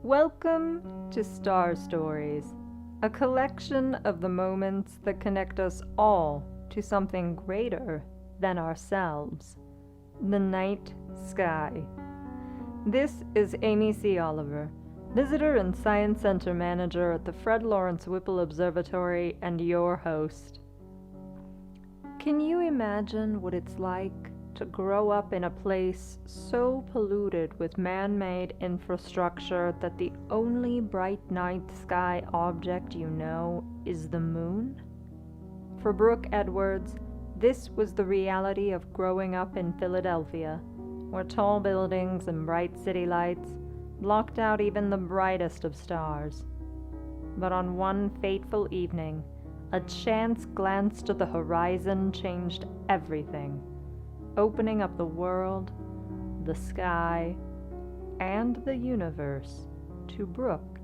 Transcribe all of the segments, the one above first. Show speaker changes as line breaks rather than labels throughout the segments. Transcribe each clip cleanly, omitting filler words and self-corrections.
Welcome to Star Stories, a collection of the moments that connect us all to something greater than ourselves, the night sky. This is Amy C. Oliver, visitor and Science Center Manager at the Fred Lawrence Whipple Observatory and your host. Can you imagine what it's like to grow up in a place so polluted with man-made infrastructure that the only bright night sky object you know is the moon? For Brooke Edwards, this was the reality of growing up in Philadelphia, where tall buildings and bright city lights blocked out even the brightest of stars. But on one fateful evening, a chance glance to the horizon changed everything, opening up the world, the sky, and the universe to Brooke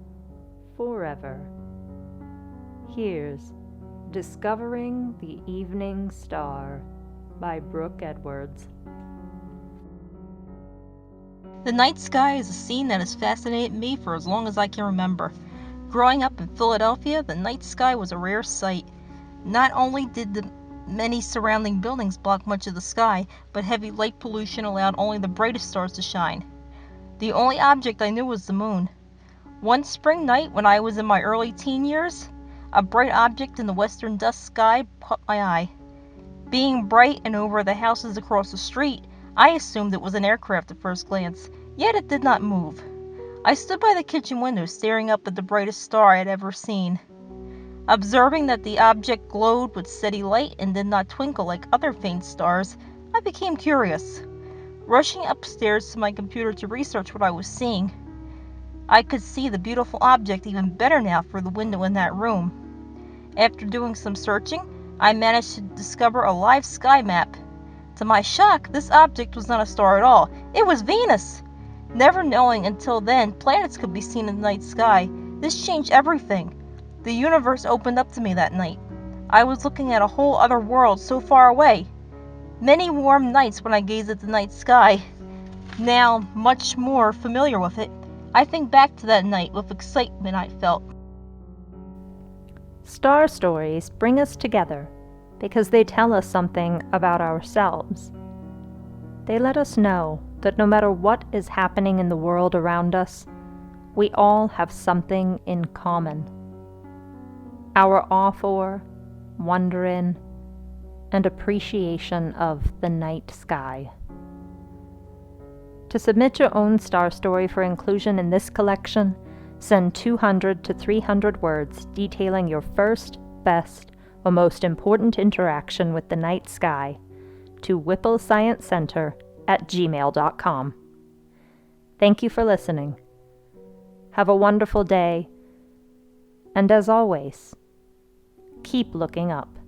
forever. Here's Discovering the Evening Star by Brooke Edwards.
The night sky is a scene that has fascinated me for as long as I can remember. Growing up in Philadelphia, the night sky was a rare sight. Not only did the many surrounding buildings block much of the sky, but heavy light pollution allowed only the brightest stars to shine. The only object I knew was the moon. One spring night when I was in my early teen years, a bright object in the western dusk sky caught my eye. Being bright and over the houses across the street, I assumed it was an aircraft at first glance, yet it did not move. I stood by the kitchen window staring up at the brightest star I had ever seen. Observing that the object glowed with steady light and did not twinkle like other faint stars, I became curious. Rushing upstairs to my computer to research what I was seeing, I could see the beautiful object even better now through the window in that room. After doing some searching, I managed to discover a live sky map. To my shock, this object was not a star at all. It was Venus! Never knowing until then planets could be seen in the night sky, this changed everything. The universe opened up to me that night. I was looking at a whole other world so far away. Many warm nights when I gazed at the night sky, now much more familiar with it, I think back to that night with excitement I felt.
Star stories bring us together because they tell us something about ourselves. They let us know that no matter what is happening in the world around us, we all have something in common. Our awe for, wonder in, and appreciation of the night sky. To submit your own star story for inclusion in this collection, send 200 to 300 words detailing your first, best, or most important interaction with the night sky to whipplesciencecenter@gmail.com. Thank you for listening. Have a wonderful day, and as always, keep looking up.